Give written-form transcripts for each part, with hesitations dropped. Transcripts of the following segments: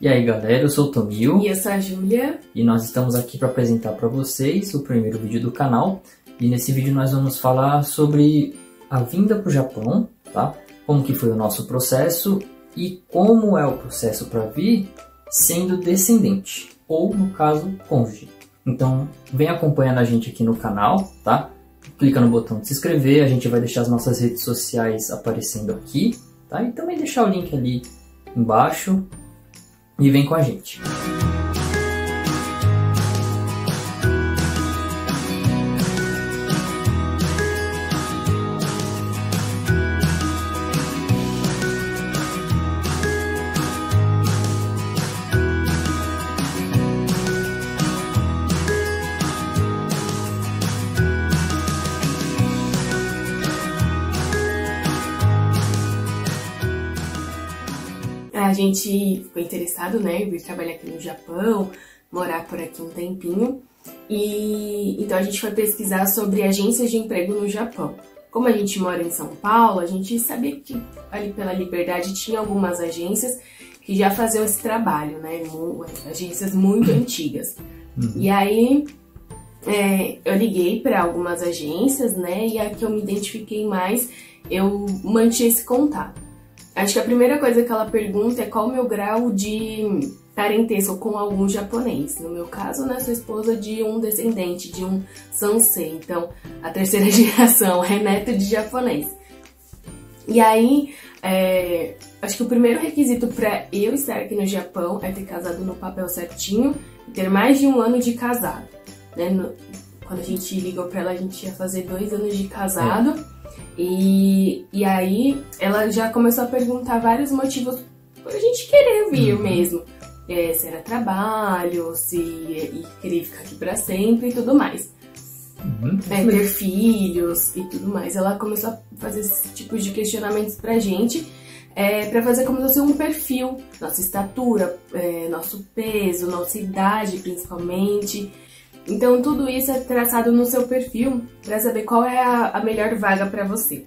E aí galera, eu sou o Tomil. E eu sou a Júlia. E nós estamos aqui para apresentar para vocês o primeiro vídeo do canal. E nesse vídeo nós vamos falar sobre a vinda para o Japão, tá? Como que foi o nosso processo e como é o processo para vir sendo descendente, ou no caso, cônjuge. Então vem acompanhando a gente aqui no canal, tá? Clica no botão de se inscrever, a gente vai deixar as nossas redes sociais aparecendo aqui, tá? E também deixar o link ali embaixo e vem com a gente. A gente ficou interessado, né, em vir trabalhar aqui no Japão, morar por aqui um tempinho. E então a gente foi pesquisar sobre agências de emprego no Japão. Como a gente mora em São Paulo, a gente sabia que ali pela Liberdade tinha algumas agências que já faziam esse trabalho, né, agências muito antigas. E aí eu liguei para algumas agências, né, e a que eu me identifiquei mais, eu mantive esse contato. Acho que a primeira coisa que ela pergunta é qual o meu grau de parentesco com algum japonês. No meu caso, né, sou esposa de um descendente, de um sansei. Então, a terceira geração é neto de japonês. E aí, acho que o primeiro requisito para eu estar aqui no Japão é ter casado no papel certinho e ter mais de 1 ano de casado. Né? Quando a gente ligou para ela, a gente ia fazer 2 anos de casado. E aí ela já começou a perguntar vários motivos pra gente querer vir mesmo. Se era trabalho, se queria ficar aqui pra sempre e tudo mais. Ter filhos e tudo mais. Ela começou a fazer esse tipo de questionamentos pra gente, pra fazer como se fosse um perfil. Nossa estatura, nosso peso, nossa idade principalmente. Então tudo isso é traçado no seu perfil para saber qual é a melhor vaga para você.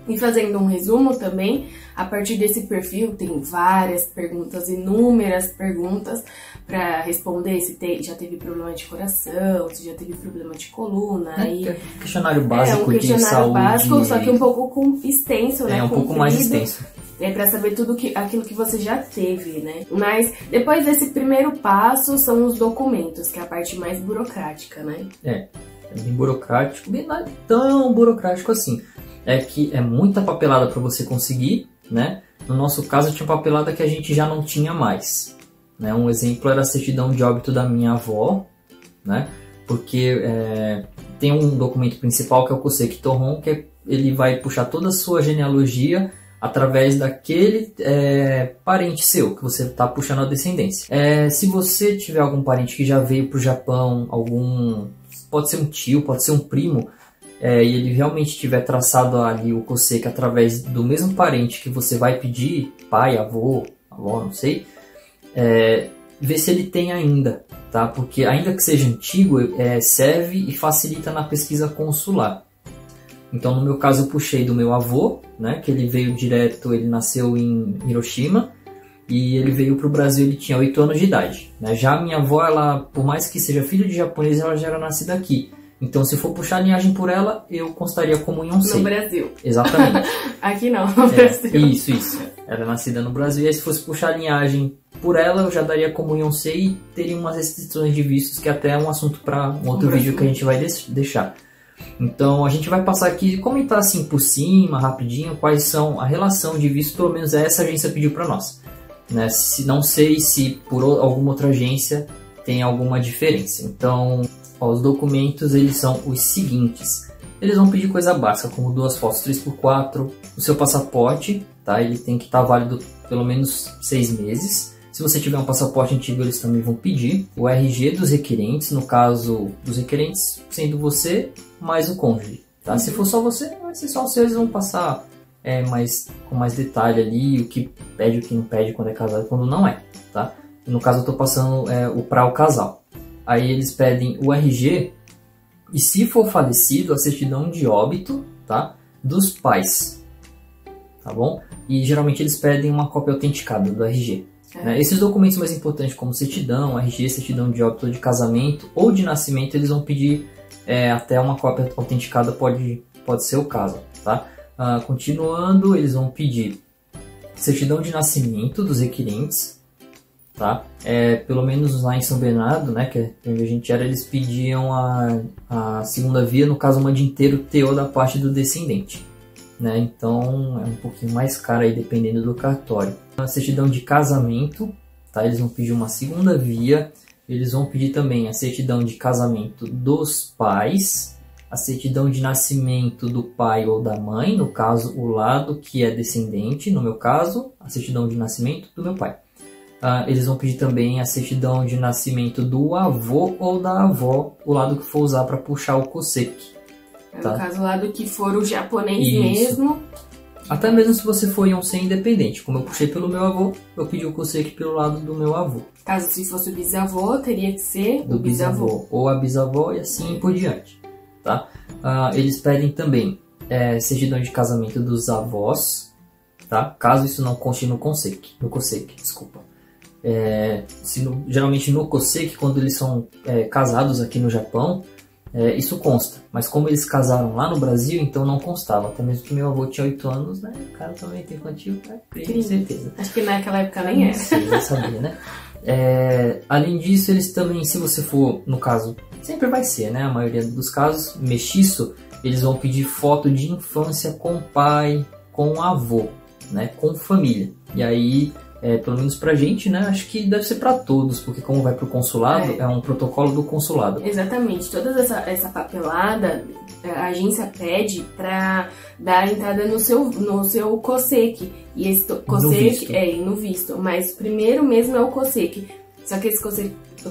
E fazendo um resumo também, a partir desse perfil tem várias perguntas, inúmeras perguntas para responder se já teve problema de coração, se já teve problema de coluna. Um questionário básico de saúde. É um questionário básico, só que um pouco extenso, né? Um pouco mais extenso. Pra saber aquilo que você já teve, né? Mas depois desse primeiro passo são os documentos, que é a parte mais burocrática, né? É bem burocrático, bem não é tão burocrático assim. É que é muita papelada para você conseguir, né? No nosso caso tinha papelada que a gente já não tinha mais, né? Um exemplo era a certidão de óbito da minha avó, né? Porque tem um documento principal que é o Koseki Tohon, que ele vai puxar toda a sua genealogia através daquele parente seu, que você está puxando a descendência. Se você tiver algum parente que já veio para o Japão, pode ser um tio, pode ser um primo, e ele realmente tiver traçado ali o Koseki através do mesmo parente que você vai pedir, pai, avó, não sei, ver se ele tem ainda, tá? Porque ainda que seja antigo, serve e facilita na pesquisa consular. Então, no meu caso, eu puxei do meu avô, né, que ele veio direto, ele nasceu em Hiroshima, e ele veio para o Brasil, ele tinha 8 anos de idade. Né? Já a minha avó, ela, por mais que seja filha de japonês, ela já era nascida aqui. Então, se eu for puxar a linhagem por ela, eu constaria como Yonsei. No Brasil. Exatamente. Aqui não, no Brasil. Isso. Ela é nascida no Brasil, e aí se fosse puxar a linhagem por ela, eu já daria como Yonsei e teria umas restrições de vistos, que até é um assunto para um outro vídeo que a gente vai deixar. Então a gente vai passar aqui e comentar assim por cima, rapidinho, quais são a relação de visto, pelo menos essa agência pediu para nós. Né? Não sei se por alguma outra agência tem alguma diferença. Então, os documentos eles são os seguintes. Eles vão pedir coisa básica, como 2 fotos 3x4, o seu passaporte, tá? Ele tem que estar válido pelo menos 6 meses. Se você tiver um passaporte antigo, eles também vão pedir o RG dos requerentes, no caso dos requerentes sendo você mais o cônjuge, tá? Se for só você, vai ser só o seu, eles vão passar com mais detalhe ali, o que pede, o que não pede quando é casado e quando não é, tá? No caso eu estou passando para o casal. Aí eles pedem o RG e, se for falecido, a certidão de óbito, tá? Dos pais, tá bom? E geralmente eles pedem uma cópia autenticada do RG. né? Esses documentos mais importantes, como certidão, RG, certidão de óbito, de casamento ou de nascimento, eles vão pedir até uma cópia autenticada, pode ser o caso, tá? Continuando, eles vão pedir certidão de nascimento dos requerentes, tá? Pelo menos lá em São Bernardo, né, que é onde a gente era, eles pediam a segunda via, no caso uma de inteiro TO da parte do descendente, né? Então é um pouquinho mais caro aí, dependendo do cartório. A certidão de casamento, tá? Eles vão pedir uma segunda via. Eles vão pedir também a certidão de casamento dos pais, a certidão de nascimento do pai ou da mãe, no caso o lado que é descendente, no meu caso a certidão de nascimento do meu pai. Eles vão pedir também a certidão de nascimento do avô ou da avó, o lado que for usar para puxar o COSEC. Tá? No caso, o lado que for o japonês Isso. mesmo. Até mesmo se você for ser independente. Como eu puxei pelo meu avô, eu pedi o COSEC pelo lado do meu avô. Caso se fosse o bisavô, teria que ser do o bisavô. Ou a bisavó e assim por diante. Tá? Eles pedem também certidão de casamento dos avós, tá? Caso isso não conste no COSEC, desculpa. Geralmente no COSEC, quando eles são casados aqui no Japão, isso consta, mas como eles casaram lá no Brasil, então não constava. Até mesmo que meu avô tinha 8 anos, né? O cara também tem infantil, com certeza. Acho que naquela época nem era. Sim, já sabia, né? Além disso, eles também, se você for, no caso, sempre vai ser, né? A maioria dos casos, mestiço, eles vão pedir foto de infância com pai, com avô, né? Com família. E aí, pelo menos pra gente, né? Acho que deve ser pra todos, porque como vai pro consulado, é um protocolo do consulado. Exatamente. Toda essa papelada, a agência pede pra dar entrada no seu COSEC. E esse COSEC no visto. Mas o primeiro mesmo é o COSEC. Só que esse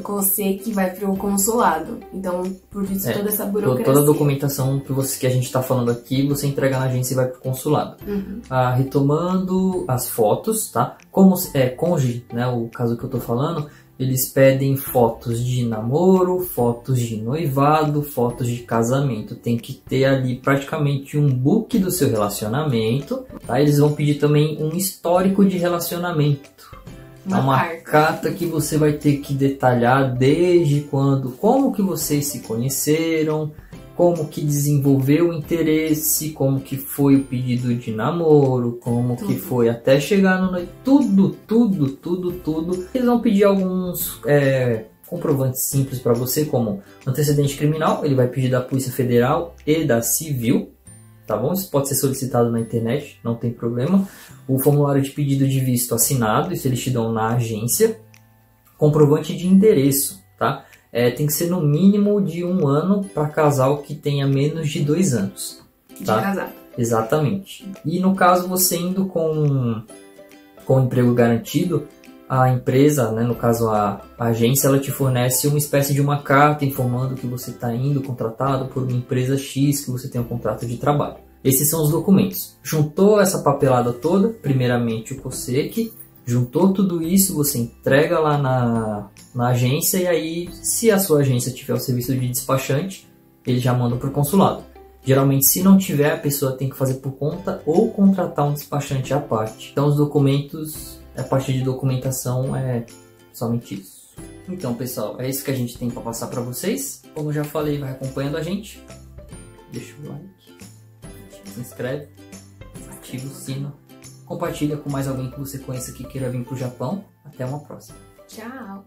COSEC vai pro consulado. Então, por isso toda essa burocracia. Toda a documentação que a gente está falando aqui, você entrega na agência e vai pro consulado. Uhum. Retomando as fotos, tá? Como cônjuge, né? O caso que eu tô falando, eles pedem fotos de namoro, fotos de noivado, fotos de casamento. Tem que ter ali praticamente um book do seu relacionamento, tá? Eles vão pedir também um histórico de relacionamento. Uma carta que você vai ter que detalhar desde quando, como que vocês se conheceram, como que desenvolveu o interesse, como que foi o pedido de namoro, como que foi até chegar no noivo, tudo. Eles vão pedir alguns comprovantes simples para você, como antecedente criminal, ele vai pedir da Polícia Federal e da Civil, tá bom? Isso pode ser solicitado na internet, não tem problema. O formulário de pedido de visto assinado, isso eles te dão na agência. Comprovante de endereço, tá? Tem que ser no mínimo de 1 ano para casal que tenha menos de 2 anos. Tá? De casado. Exatamente. E no caso, você indo com emprego garantido, a empresa, né, no caso a agência, ela te fornece uma espécie de uma carta informando que você está indo contratado por uma empresa X, que você tem um contrato de trabalho. Esses são os documentos. Juntou essa papelada toda, primeiramente o COSEC, juntou tudo isso, você entrega lá na agência e aí, se a sua agência tiver o serviço de despachante, eles já mandam para o consulado. Geralmente, se não tiver, a pessoa tem que fazer por conta ou contratar um despachante à parte. Então, os documentos, a parte de documentação é somente isso. Então, pessoal, é isso que a gente tem para passar para vocês. Como eu já falei, vai acompanhando a gente. Deixa o like, se inscreve, ativa o sino, compartilha com mais alguém que você conheça que queira vir para o Japão. Até uma próxima. Tchau!